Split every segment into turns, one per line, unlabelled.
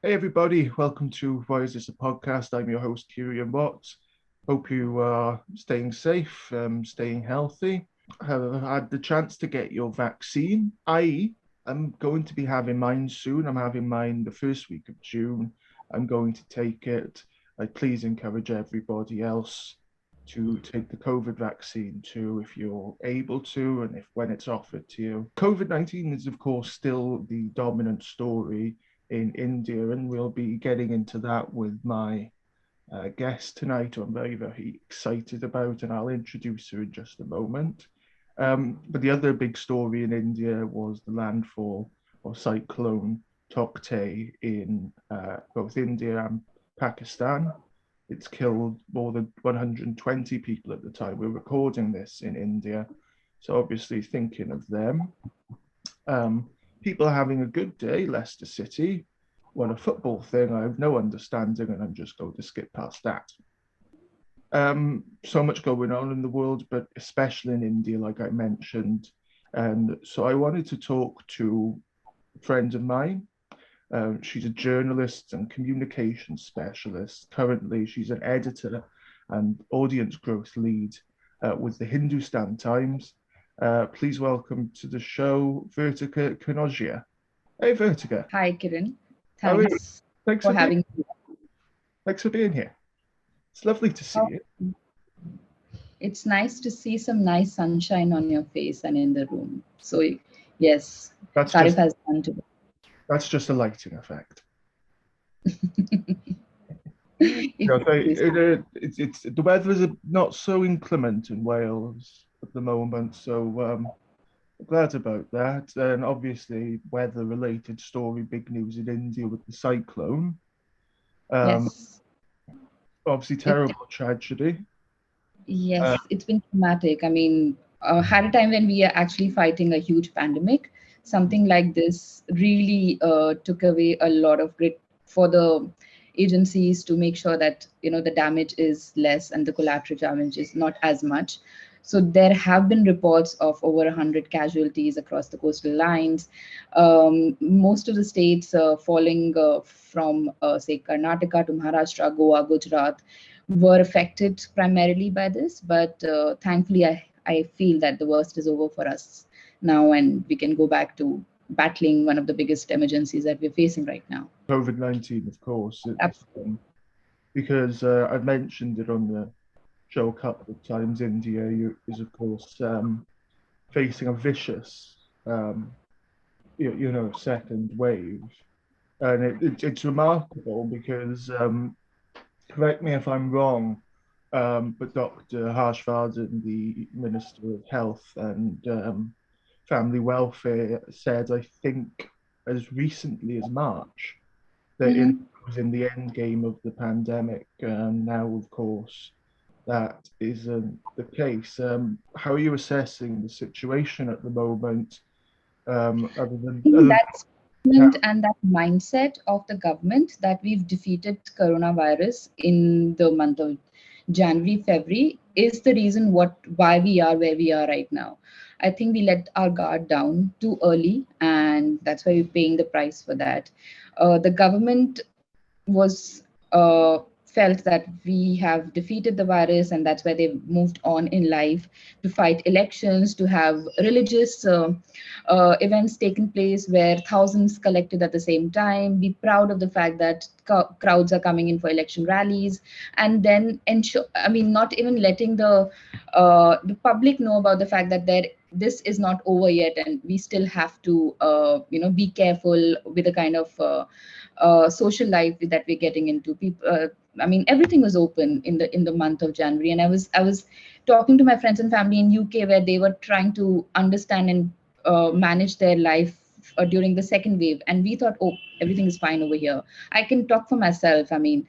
Hey everybody, welcome to Why Is This a Podcast? I'm your host, Kieran Watts. Hope you are staying safe, staying healthy. Have had the chance to get your vaccine. I'm going to be having mine soon. I'm having mine the first week of June. I'm going to take it. I please encourage everybody else to take the COVID vaccine too, if you're able to, and if when it's offered to you. COVID-19 is, of course, still the dominant story in India, and we'll be getting into that with my guest tonight, who I'm very, very excited about, and I'll introduce her in just a moment. But the other big story in India was the landfall of Cyclone Tokte in both India and Pakistan. It's killed more than 120 people at the time. We're recording this in India, so obviously thinking of them. Um, People are having a good day. Leicester City won a football thing. I have no understanding, and I'm just going to skip past that. So much going on in the world, but especially in India, like I mentioned. And so I wanted to talk to a friend of mine. She's a journalist and communication specialist. Currently, she's an editor and audience growth lead with the Hindustan Times. Please welcome to the show, Vertika Kanaujia. Hey, Vertika.
Hi, Kiran.
How are you?
Thanks
Thanks
for
for being.
having me.
Thanks for being here. It's lovely to see
Oh,
you.
it's nice to see some nice sunshine on your face and in the room. So, yes,
That's
Tarif
just
has done to
that's just a lighting effect.
if
You know,
this.
it's the weather is not so inclement in Wales at the moment, so glad about that. And obviously, weather-related story, big news in India with the cyclone. Um,
Yes,
Obviously,
it,
terrible tragedy. Uh,
yes, it's been traumatic. I mean, had a time when we are actually fighting a huge pandemic. Something like this really took away a lot of grit for the agencies to make sure that the damage is less and the collateral damage is not as much. So there have been reports of over 100 casualties across the coastal lines. Most of the states falling from say Karnataka to Maharashtra, Goa, Gujarat were affected primarily by this, but thankfully, I feel that the worst is over for us now, and we can go back to battling one of the biggest emergencies that we're facing right now.
COVID-19, of course,
Absolutely.
because I've mentioned it on the show a couple of times. India is, of course, facing a vicious, second wave, and it's remarkable because correct me if I'm wrong, but Dr. Harshvardhan, the Minister of Health and Family Welfare, said, I think, as recently as March, that in
Mhm.
was in the end game of the pandemic. Now, of course, that isn't the case. How are you assessing the situation at the moment? Other than
That statement and that mindset of the government that we've defeated coronavirus in the month of January, February is the reason why we are where we are right now. I think we let our guard down too early, and that's why we're paying the price for that. The government was felt that we have defeated the virus, and that's why they've moved on in life to fight elections, to have religious events taking place where thousands collected at the same time, be proud of the fact that crowds are coming in for election rallies, and then ensure, I mean, not even letting the public know about the fact that this is not over yet, and we still have to be careful with the kind of social life that we're getting into. People, I mean, everything was open in the month of January, and I was talking to my friends and family in UK where they were trying to understand and manage their life during the second wave, and we thought, oh, everything is fine over here. I can talk for myself. I mean,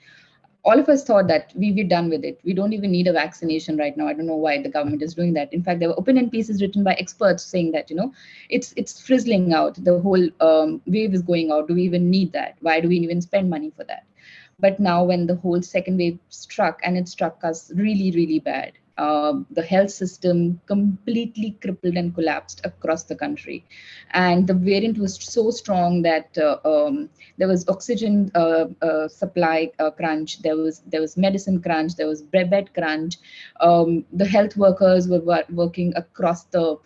all of us thought that we were done with it. We don't even need a vaccination right now. I don't know why the government is doing that. In fact, there were opinion pieces written by experts saying that it's frizzling out. The whole wave is going out. Do we even need that? Why do we even spend money for that? But now, when the whole second wave struck, and it struck us really, really bad, the health system completely crippled and collapsed across the country. And the variant was so strong that there was oxygen supply crunch, there was medicine crunch, there was bed crunch. The health workers were working across the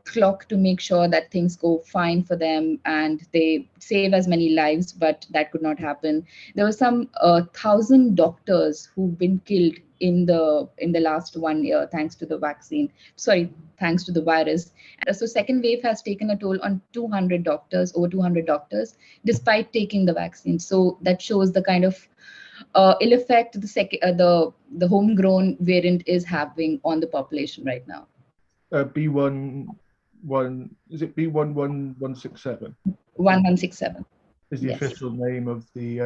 clock to make sure that things go fine for them and they save as many lives, but that could not happen. There were some 1,000 doctors who've been killed in the last 1 year thanks to the vaccine. Sorry, thanks to the virus. So second wave has taken a toll on 200 doctors, over 200 doctors, despite taking the vaccine. So that shows the kind of ill effect the homegrown variant is having on the population right now.
B11, is it B11167?
1167.
Is the
Yes.
official name of the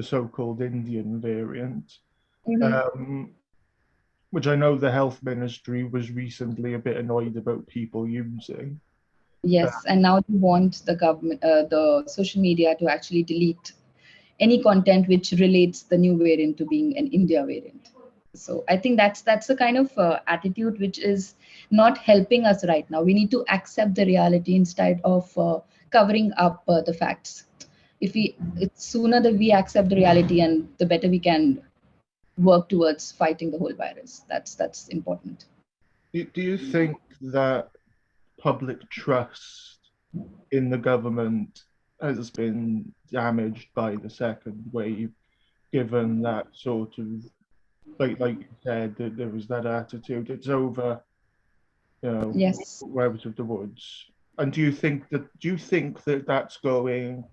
so-called Indian variant,
Mhm.
um, which I know the health ministry was recently a bit annoyed about people using.
Yes, and now they want the government, the social media to actually delete any content which relates the new variant to being an India variant. So I think that's the kind of attitude which is not helping us right now. We need to accept the reality instead of covering up the facts. If we, it's sooner that we accept the reality, and the better we can work towards fighting the whole virus. That's important.
Do you think that public trust in the government has been damaged by the second wave, given that sort of, like you said, that there was that attitude, it's over,
Yes.
we're out of the woods. And do you think that that's going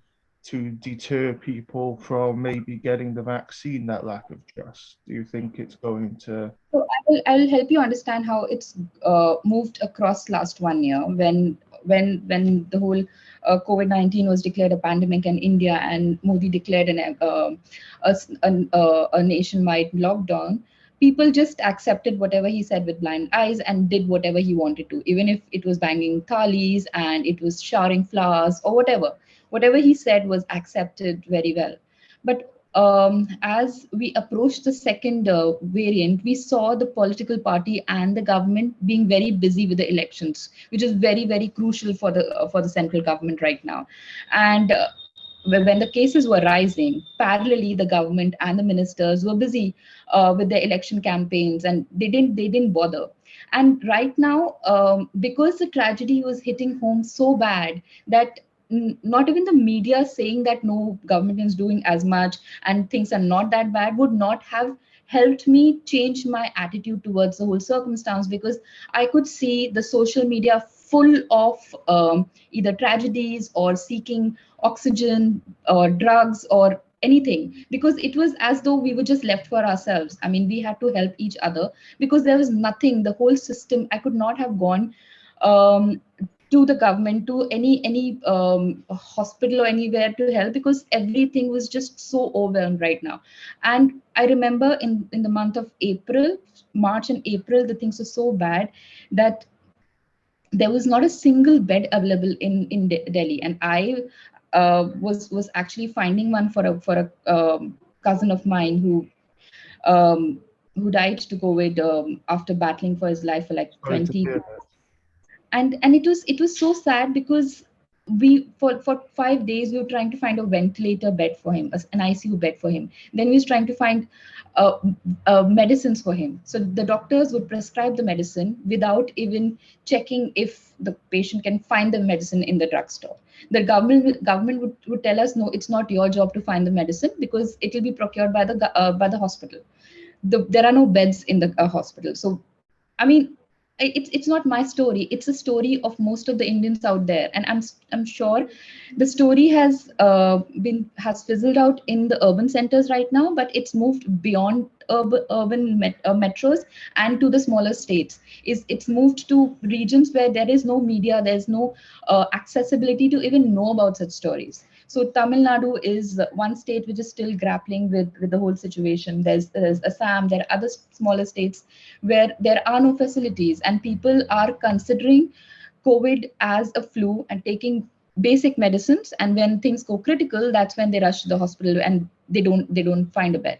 to deter people from maybe getting the vaccine, that lack of trust? Do you think it's going to?
So I will help you understand how it's moved across last 1 year when the whole COVID-19 was declared a pandemic in India and Modi declared a nationwide lockdown. People just accepted whatever he said with blind eyes and did whatever he wanted to, even if it was banging thalis and it was showering flowers or whatever. Whatever he said was accepted very well. But as we approached the second variant, we saw the political party and the government being very busy with the elections, which is very, very crucial for the central government right now. And when the cases were rising, parallelly, the government and the ministers were busy with their election campaigns, and they didn't bother. And right now, because the tragedy was hitting home so bad that not even the media saying that no, government is doing as much and things are not that bad would not have helped me change my attitude towards the whole circumstance, because I could see the social media full of either tragedies or seeking oxygen or drugs or anything, because it was as though we were just left for ourselves. I mean, we had to help each other because there was nothing, the whole system, I could not have gone um, to the government, to any hospital or anywhere to help, because everything was just so overwhelmed right now. And I remember in the month of April, March and April, the things were so bad that there was not a single bed available in Delhi, and I was actually finding one for a cousin of mine um, who died to COVID after battling for his life for like
Sorry to
20.
hear
And it was so sad because we for 5 days we were trying to find a ventilator bed for him, an ICU bed for him. Then we was trying to find uh, medicines for him. So the doctors would prescribe the medicine without even checking if the patient can find the medicine in the drugstore. The government would tell us, no, it's not your job to find the medicine because it will be procured by the hospital. There are no beds in the hospital. So I mean, it's not my story. It's a story of most of the Indians out there, and I'm sure the story has fizzled out in the urban centers right now, but it's moved beyond urban metros and to the smaller states. It's moved to regions where there is no media, there's no accessibility to even know about such stories. So Tamil Nadu is one state which is still grappling with the whole situation. There's Assam, there are other smaller states where there are no facilities, and people are considering COVID as a flu and taking basic medicines. And when things go critical, that's when they rush to the hospital and they don't find a bed.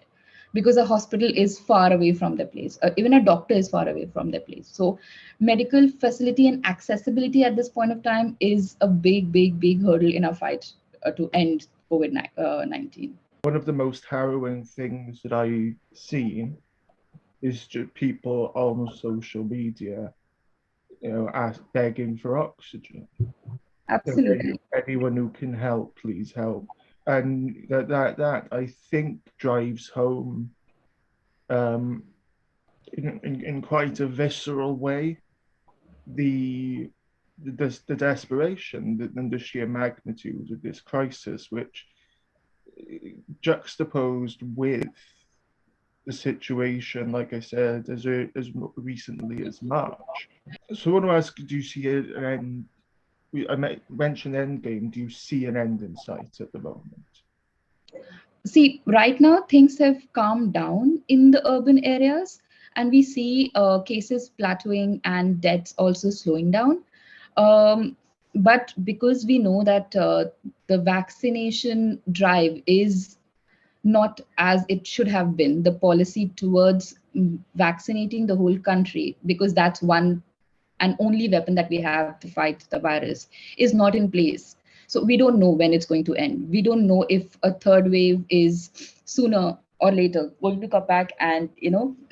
because a hospital is far away from their place. Even a doctor is far away from their place. So medical facility and accessibility at this point of time is a big, big, big hurdle in our fight to end COVID-19.
One of the most harrowing things that I've seen is just people on social media, begging for oxygen.
Absolutely.
Anyone who can help, please help. And that I think drives home um, in quite a visceral way the the desperation and the sheer magnitude of this crisis, which juxtaposed with the situation, like I said, as recently as March. So I want to ask, do you see an end? Mentioned Endgame. Do you see an end in sight at the moment?
See, right now things have calmed down in the urban areas, and we see cases plateauing and deaths also slowing down. But because we know that the vaccination drive is not as it should have been, the policy towards vaccinating the whole country, because that's one and only weapon that we have to fight the virus, is not in place. So we don't know when it's going to end. We don't know if a third wave is sooner or later going to come back and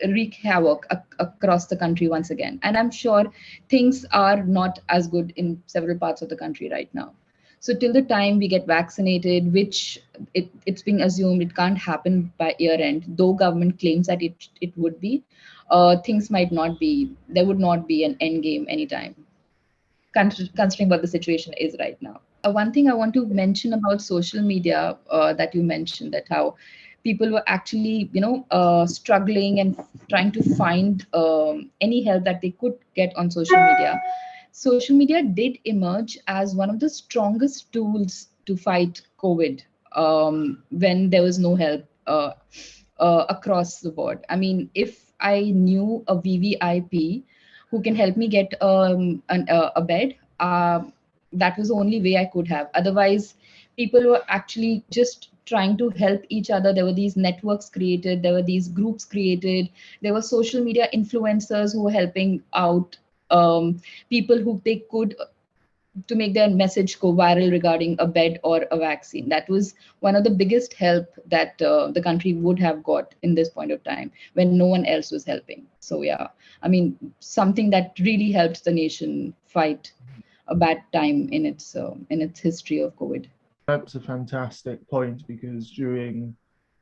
wreak havoc across the country once again. And I'm sure things are not as good in several parts of the country right now. So till the time we get vaccinated, which it's being assumed it can't happen by year end, though government claims that it would be, things might not be, there would not be an end game anytime, considering what the situation is right now. One thing I want to mention about social media, that you mentioned, that how people were actually, struggling and trying to find any help that they could get on social media. Social media did emerge as one of the strongest tools to fight COVID, when there was no help across the board. I mean, if I knew a VVIP who can help me get a bed, that was the only way I could have. Otherwise, people were actually just trying to help each other. There were these networks created, there were these groups created, there were social media influencers who were helping out people who they could, to make their message go viral regarding a bed or a vaccine. That was one of the biggest help that the country would have got in this point of time when no one else was helping. So yeah, I mean, something that really helped the nation fight a bad time in its history of COVID.
That's a fantastic point because during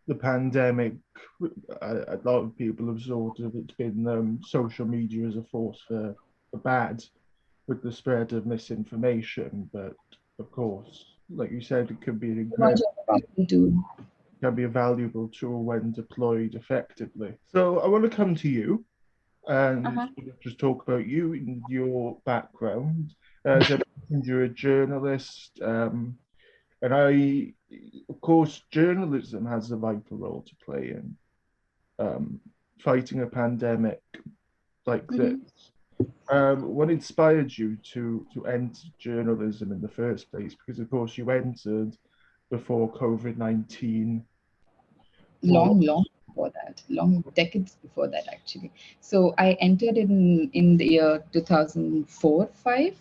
the pandemic, a lot of people have sort of it's been social media as a force for bad with the spread of misinformation. But of course, like you said, it can be an
Much
incredible,
of a powerful tool.
can be a valuable tool when deployed effectively. So I want to come to you and
Uh-huh.
just talk about you and your background. As I mentioned, you're a journalist, and of course, journalism has a vital role to play in fighting a pandemic like this.
Mhm.
What inspired you to enter journalism in the first place? Because of course you entered before COVID-19. So
Long before that, long decades before that, actually. So I entered in the year 2004 5,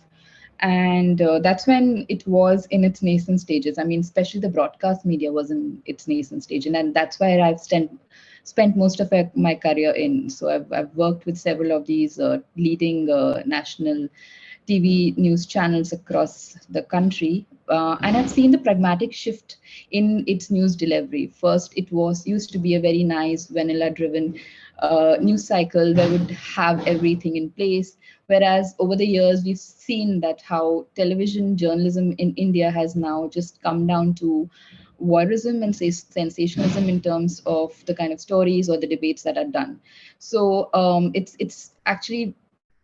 and that's when it was in its nascent stages. I mean, especially the broadcast media was in its nascent stage, and that's where I've spent most of my career in. So I've worked with several of these leading national TV news channels across the country. And I've seen the pragmatic shift in its news delivery. First, it was used to be a very nice vanilla-driven news cycle where would have everything in place. Whereas over the years, we've seen that how television journalism in India has now just come down to voyeurism and say sensationalism in terms of the kind of stories or the debates that are done. So it's actually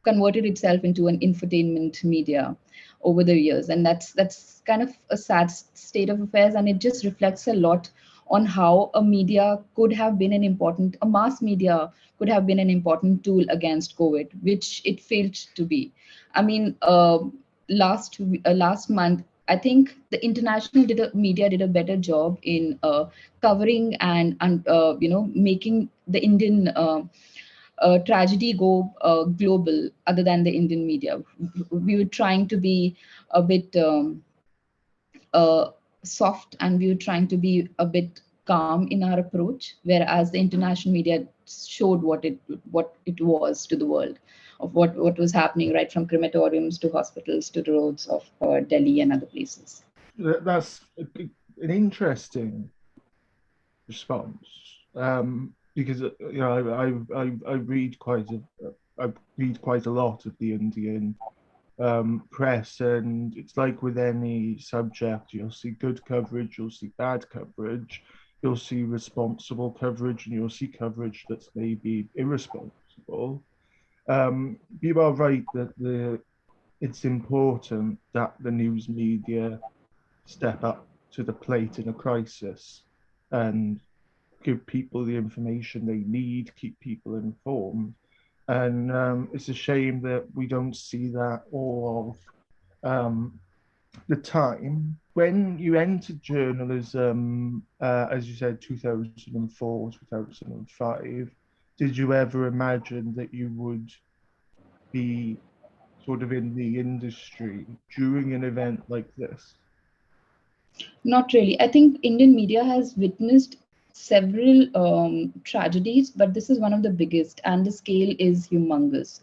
converted itself into an infotainment media over the years, and that's kind of a sad state of affairs, and it just reflects a lot on how a media could have been a mass media could have been an important tool against COVID, which it failed to be. I mean, last month I think the media did a better job in covering and making the Indian tragedy go global, other than the Indian media. We were trying to be a bit uh, soft, and we were trying to be a bit calm in our approach, whereas the international media showed what it was to the world, of what was happening, right from crematoriums to hospitals to the roads of Delhi and other places.
That's an interesting response, because I read I read quite a lot of the Indian press, and it's like with any subject, you'll see good coverage, you'll see bad coverage, you'll see responsible coverage, and you'll see coverage that's maybe irresponsible. You are right that it's important that the news media step up to the plate in a crisis and give people the information they need, keep people informed. And it's a shame that we don't see that all of the time. When you entered journalism, as you said, 2004, 2005, did you ever imagine that you would be sort of in the industry during an event like this?
Not really. I think Indian media has witnessed several tragedies, but this is one of the biggest, and the scale is humongous.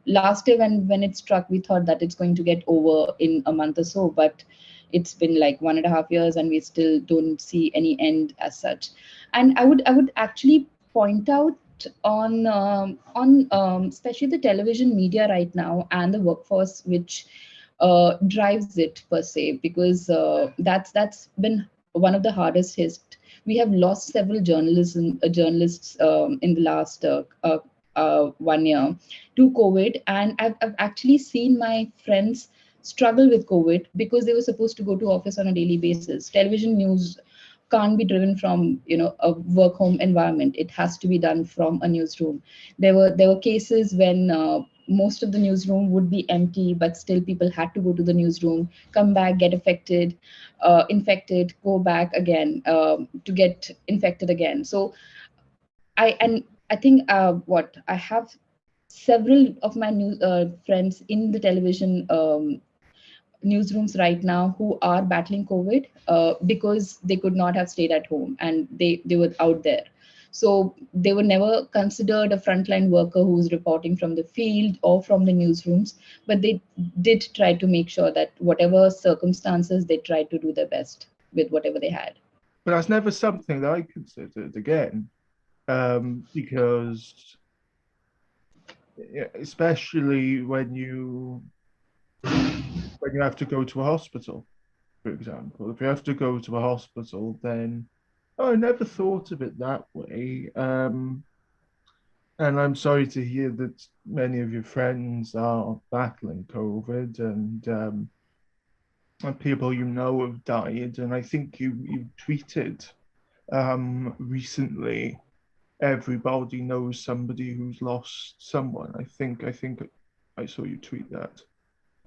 Last year, when it struck, we thought that it's going to get over in a month or so, but it's been like 1.5 years, and we still don't see any end as such. And I would actually point out on especially the television media right now and the workforce which drives it per se, because that's been one of the hardest hit. We have lost several journalists in the last 1 year to COVID, and I've actually seen my friends struggle with COVID because they were supposed to go to office on a daily basis. Television news can't be driven from a work home environment. It has to be done from a newsroom. There were cases when most of the newsroom would be empty, but still people had to go to the newsroom, come back, get infected, go back again to get infected again. So I think what I have several of my new friends in the television newsrooms right now who are battling COVID because they could not have stayed at home, and they were out there. So they were never considered a frontline worker who's reporting from the field or from the newsrooms, but they did try to make sure that whatever circumstances, they tried to do their best with whatever they had.
But that's never something that I considered again, because especially when you have to go to a hospital, for example. If you have to go to a hospital, then oh, I never thought of it that way. And I'm sorry to hear that many of your friends are battling COVID, and people you know have died. And I think you tweeted recently, everybody knows somebody who's lost someone. I think I saw you tweet that.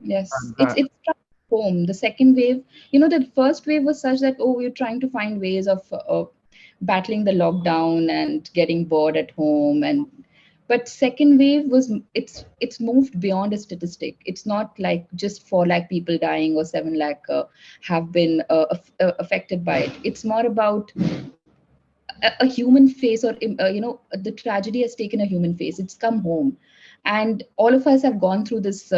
Yes,
And
it's
that
struck home. The second wave, the first wave was such that, oh, we're trying to find ways of battling the lockdown and getting bored at home, and but second wave was it's moved beyond a statistic. It's not like just 4 lakh people dying or 7 lakh have been affected by it. It's more about a human face, or the tragedy has taken a human face. It's come home, and all of us have gone through this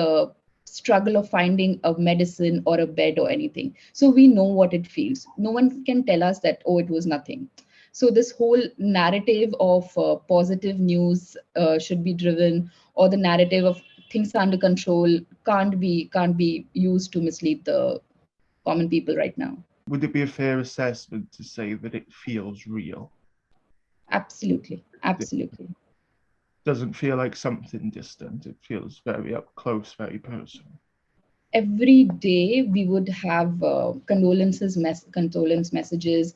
struggle of finding a medicine or a bed or anything, so we know what it feels. No one can tell us that, oh, it was nothing. So this whole narrative of positive news should be driven, or the narrative of things are under control can't be used to mislead the common people right now.
would it be a fair assessment to say that it feels real?
Absolutely,
It
absolutely.
doesn't feel like something distant. It feels very up close, very personal.
Every day we would have condolence messages,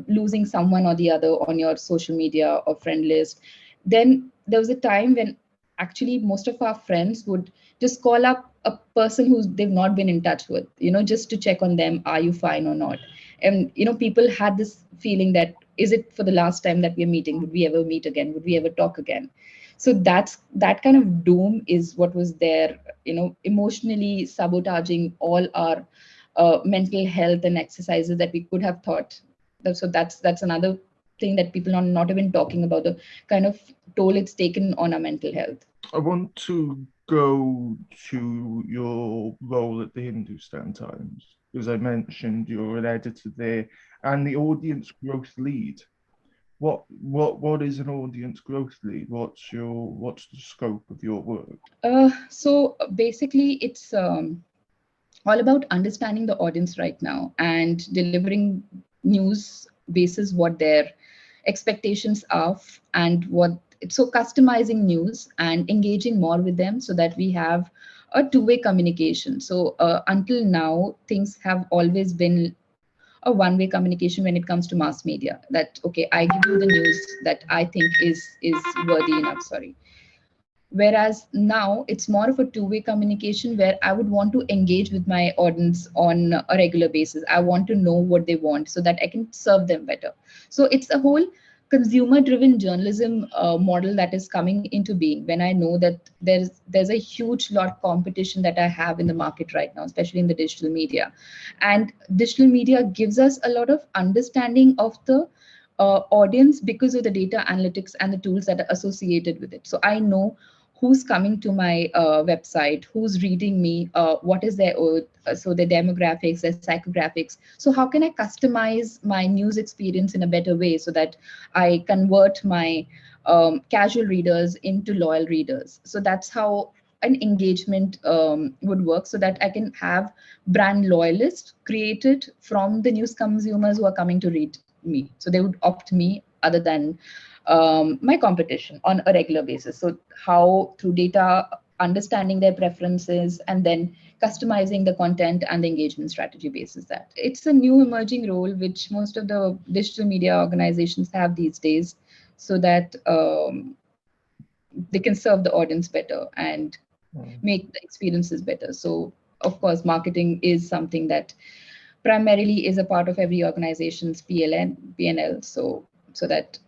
losing someone or the other on your social media or friend list. Then there was a time when actually most of our friends would just call up a person who they've not been in touch with, just to check on them, are you fine or not? And people had this feeling that, is it for the last time that we're meeting? Would we ever meet again? Would we ever talk again? So that kind of doom is what was there, emotionally sabotaging all our mental health and exercises that we could have thought. So that's another thing that people are not even talking about, the kind of toll it's taken on our mental health.
I want to go to your role at the Hindustan Times. As I mentioned, you're an editor there and the audience growth lead. What is an audience growth lead? What's the scope of your work?
So basically, it's all about understanding the audience right now and delivering news basis what their expectations are, and what so customizing news and engaging more with them so that we have a two-way communication. So until now, things have always been a one-way communication when it comes to mass media, that okay, I give you the news that I think is worthy enough, sorry. Whereas now it's more of a two-way communication where I would want to engage with my audience on a regular basis. I want to know what they want so that I can serve them better. So it's a whole consumer-driven journalism model that is coming into being when I know that there's a huge lot competition that I have in the market right now, especially in the digital media. And digital media gives us a lot of understanding of the audience because of the data analytics and the tools that are associated with it. So I know who's coming to my website, who's reading me, what is their so their demographics, their psychographics. So how can I customize my news experience in a better way so that I convert my casual readers into loyal readers? So that's how an engagement would work, so that I can have brand loyalists created from the news consumers who are coming to read me. So they would opt me other than my competition on a regular basis. So how through data, understanding their preferences, and then customizing the content and the engagement strategy basis that. It's a new emerging role which most of the digital media organizations have these days, so that they can serve the audience better and make the experiences better. So of course, marketing is something that primarily is a part of every organization's PNL, so that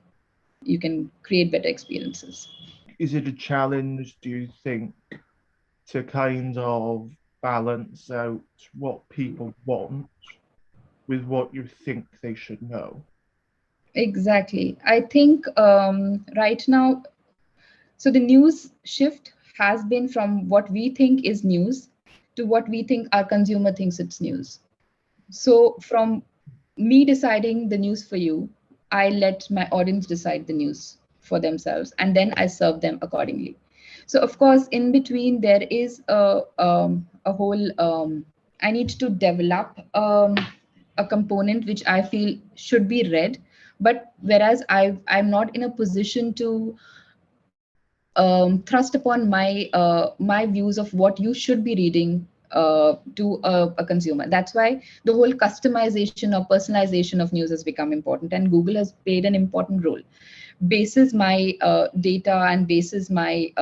you can create better experiences.
Is it a challenge, do you think, to kind of balance out what people want with what you think they should know?
Exactly. I think right now, so the news shift has been from what we think is news to what we think our consumer thinks it's news. So from me deciding the news for you, I let my audience decide the news for themselves, and then I serve them accordingly. So of course, in between there is a whole. I need to develop a component which I feel should be read, but whereas I'm not in a position to thrust upon my views of what you should be reading to a consumer. That's why the whole customization or personalization of news has become important, and Google has played an important role. Bases my data and bases my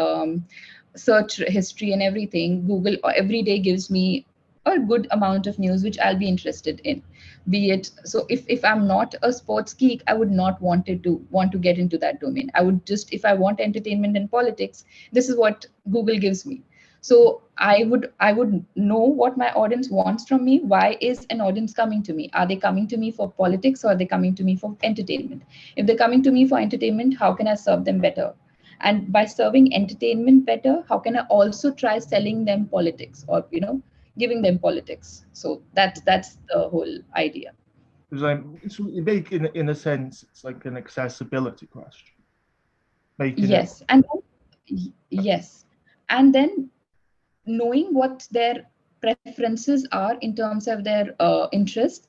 search history and everything, Google every day gives me a good amount of news which I'll be interested in. Be it so, if I'm not a sports geek, I would not want to get into that domain. I would just, if I want entertainment and politics, this is what Google gives me. So I would know what my audience wants from me. Why is an audience coming to me? Are they coming to me for politics, or are they coming to me for entertainment? If they're coming to me for entertainment, how can I serve them better? And by serving entertainment better, how can I also try selling them politics, or giving them politics? So that's the whole idea.
Because it's in a sense, it's like an accessibility question, making it.
Yes, and yes, and then knowing what their preferences are in terms of their interest,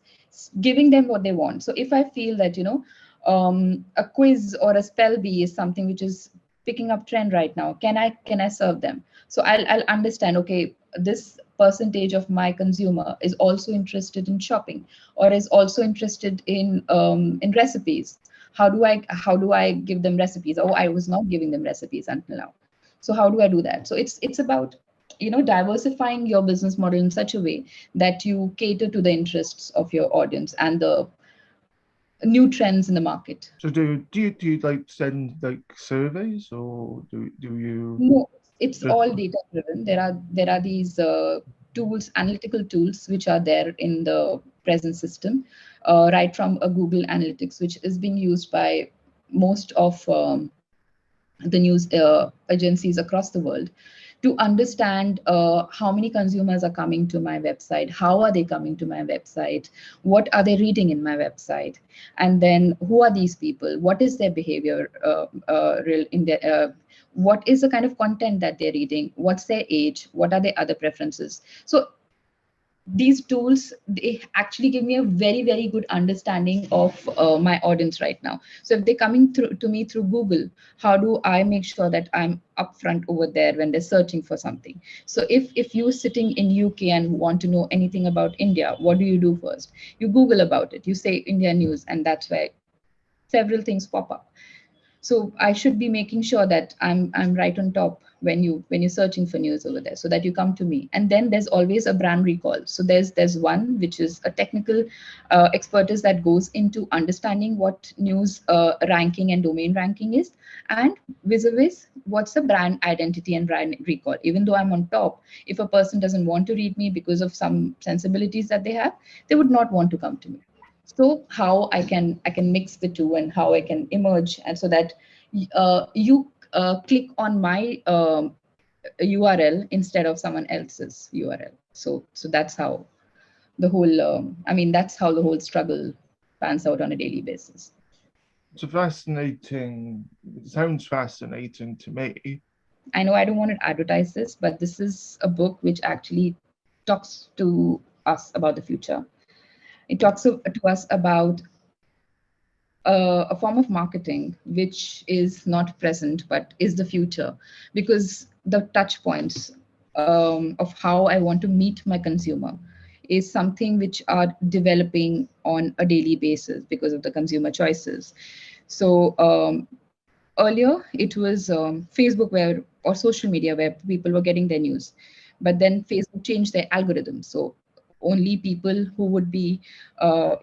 giving them what they want. So if I feel that a quiz or a spell bee is something which is picking up trend right now, can I serve them? So I'll understand, okay, this percentage of my consumer is also interested in shopping, or is also interested in recipes. How do I give them recipes? Oh, I was not giving them recipes until now. So how do I do that? So it's about diversifying your business model in such a way that you cater to the interests of your audience and the new trends in the market.
So do you like send like surveys, or do you
No, it's
just
all data driven. There are these tools, analytical tools, which are there in the present system, right from a Google Analytics, which is being used by most of the news agencies across the world to understand how many consumers are coming to my website, how are they coming to my website, what are they reading in my website, and then who are these people, what is their behavior, real in their what is the kind of content that they're reading, what's their age, what are their other preferences. So these tools, they actually give me a very very good understanding of my audience right now. So if they're coming through to me through Google, how do I make sure that I'm upfront over there when they're searching for something? So if you're sitting in UK and want to know anything about India, what do you do first? You Google about it, you say India news, and that's where several things pop up. So I should be making sure that I'm right on top when you're searching for news over there, so that you come to me. And then there's always a brand recall. So there's one which is a technical expertise that goes into understanding what news ranking and domain ranking is, and vis-a-vis what's the brand identity and brand recall. Even though I'm on top, if a person doesn't want to read me because of some sensibilities that they have, they would not want to come to me. So how I can mix the two, and how I can emerge, and so that you click on my URL instead of someone else's URL. So that's how the whole that's how the whole struggle pans out on a daily basis.
it's a fascinating, it sounds fascinating to me.
I know I don't want to advertise this, but this is a book which actually talks to us about the future. It talks to us about a form of marketing which is not present but is the future, because the touch points of how I want to meet my consumer is something which are developing on a daily basis because of the consumer choices. So earlier it was Facebook where, or social media, where people were getting their news, but then Facebook changed their algorithm. So only people who would be so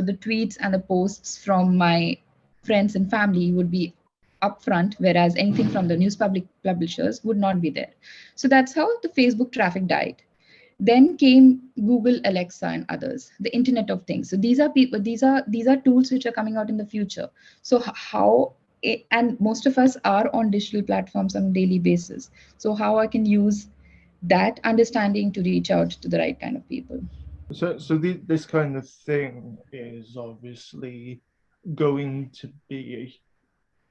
the tweets and the posts from my friends and family would be upfront, whereas anything from the news publishers would not be there. So that's how the Facebook traffic died. Then came Google, Alexa, and others, the Internet of Things. So these are people, these are tools which are coming out in the future. So how and most of us are on digital platforms on a daily basis. So how I can use that understanding to reach out to the right kind of people.
So this kind of thing is obviously going to be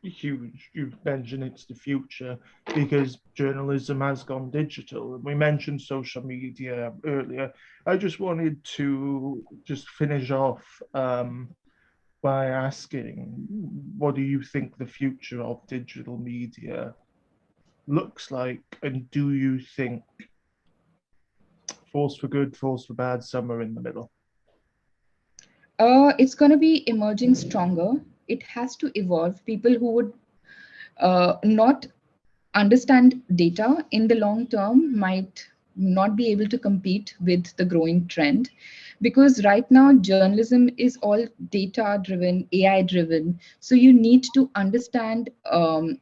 huge. You've mentioned it's the future because journalism has gone digital. We mentioned social media earlier. I just wanted to just finish off by asking, what do you think the future of digital media looks like, and do you think force for good, force for bad, somewhere in the middle?
It's going to be emerging stronger. It has to evolve. People who would not understand data in the long term might not be able to compete with the growing trend, because right now journalism is all data driven, AI driven. So you need to understand the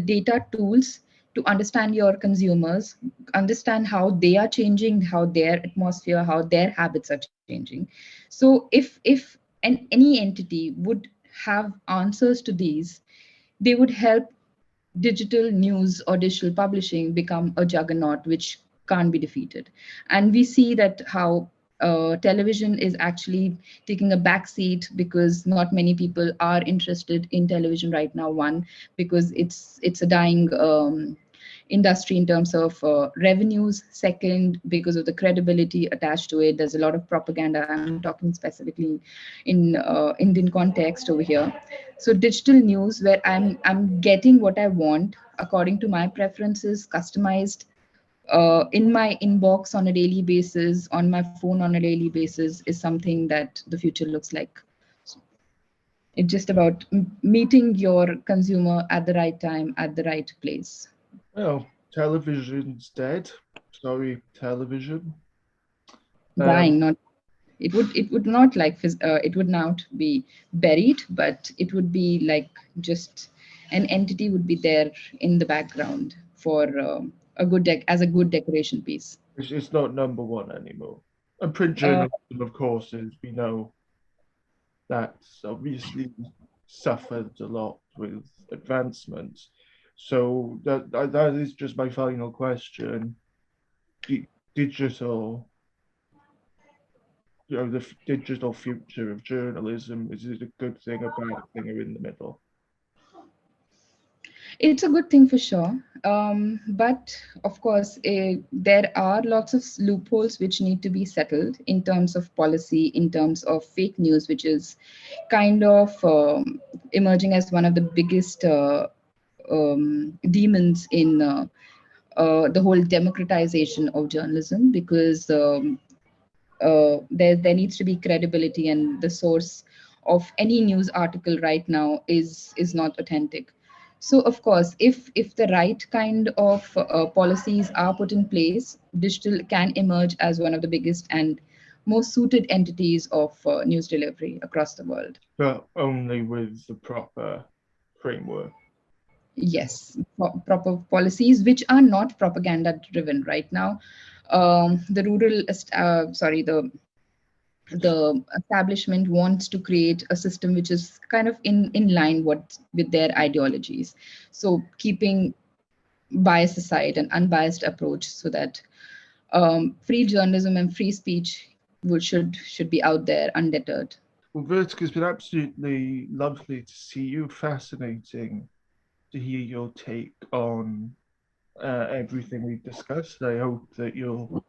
data tools to understand your consumers, understand how they are changing, how their atmosphere, how their habits are changing. So if any entity would have answers to these, they would help digital news or digital publishing become a juggernaut which can't be defeated. And we see that how television is actually taking a back seat, because not many people are interested in television right now. One, because it's a dying industry in terms of revenues. Second, because of the credibility attached to it. There's a lot of propaganda. I'm talking specifically in Indian context over here. So digital news, where I'm getting what I want according to my preferences, customized in my inbox on a daily basis, on my phone on a daily basis, is something that the future looks like. It's just about meeting your consumer at the right time, at the right place.
Well, television's dead, sorry, television.
Dying, not it would not like it would not be buried, but it would be like just an entity would be there in the background for a as a good decoration piece.
It's not number one anymore. And print
Uh,
journalism, of course, as we know, that's obviously suffered a lot with advancements. So that is just my final question. Digital, the digital future of journalism, is it a good thing, a bad thing, or in the middle?
It's a good thing for sure. But of course, there are lots of loopholes which need to be settled in terms of policy, in terms of fake news, which is kind of emerging as one of the biggest demons in the whole democratization of journalism, because there needs to be credibility, and the source of any news article right now is not authentic. So of course, if the right kind of policies are put in place, digital can emerge as one of the biggest and most suited entities of news delivery across the world.
But only with the proper framework.
Yes, proper policies which are not propaganda driven right now. The rural, sorry, the establishment wants to create a system which is kind of in line with their ideologies. So keeping bias aside, an unbiased approach, so that free journalism and free speech should be out there undeterred.
Well, Vertika, it's been absolutely lovely to see you. Fascinating to hear your take on everything we've discussed. I hope that you'll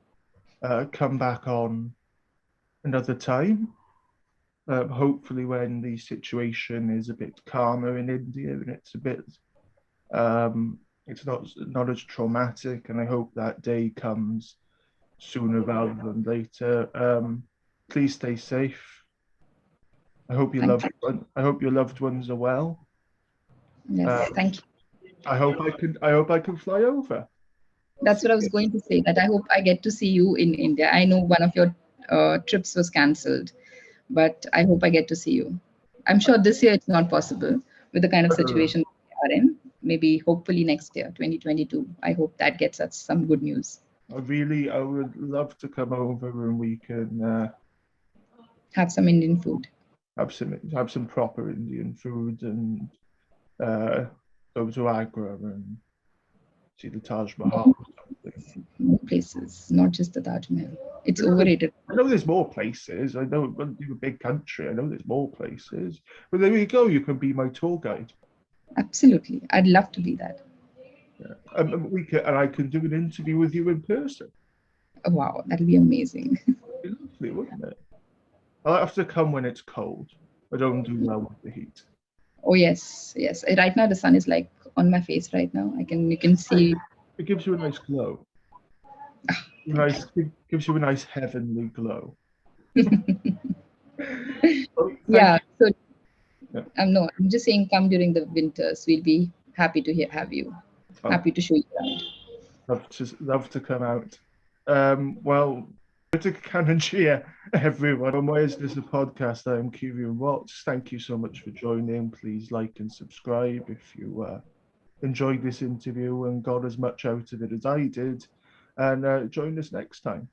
come back on another time. Hopefully, when the situation is a bit calmer in India and it's a bit, it's not as traumatic, and I hope that day comes sooner rather than later. Please stay safe.
Thank you.
I hope your loved ones are well. Uh,
Yes, thank you.
I hope I can fly over.
That's what I was going to say, that I hope I get to see you in India. I know one of your trips was cancelled, but I hope I get to see you. I'm sure this year it's not possible with the kind of situation we are in. Maybe hopefully next year, 2022. I hope that gets us some good news.
I would love to come over and we can
Have some Indian food.
have some proper Indian food and uh, go to Agra and see the Taj Mahal or something.
More places, not just the Taj Mahal. It's
I know, there's,
overrated.
I know there's more places. I know you're a big country. I know there's more places. But there you go. You can be my tour guide.
Absolutely. I'd love to be that.
Yeah. And I can do an interview with you in person.
Wow, that'll be amazing.
It'd be lovely, wouldn't it? I'll have to come when it's cold. I don't do well with the heat.
Oh yes, yes. Right now the sun is like on my face right now. You can see.
It gives you a nice glow. It gives you a nice heavenly glow. Well, thank
Yeah.
you.
So
Yeah.
no, I'm just saying come during the winters. We'll be happy to have you.
Oh,
Happy to show you around.
love to come out. Well, Vertika Kanaujia, everyone. On Why Is This a Podcast? I'm Kieran Watts. Thank you so much for joining. Please like and subscribe if you enjoyed this interview and got as much out of it as I did. And join us next time.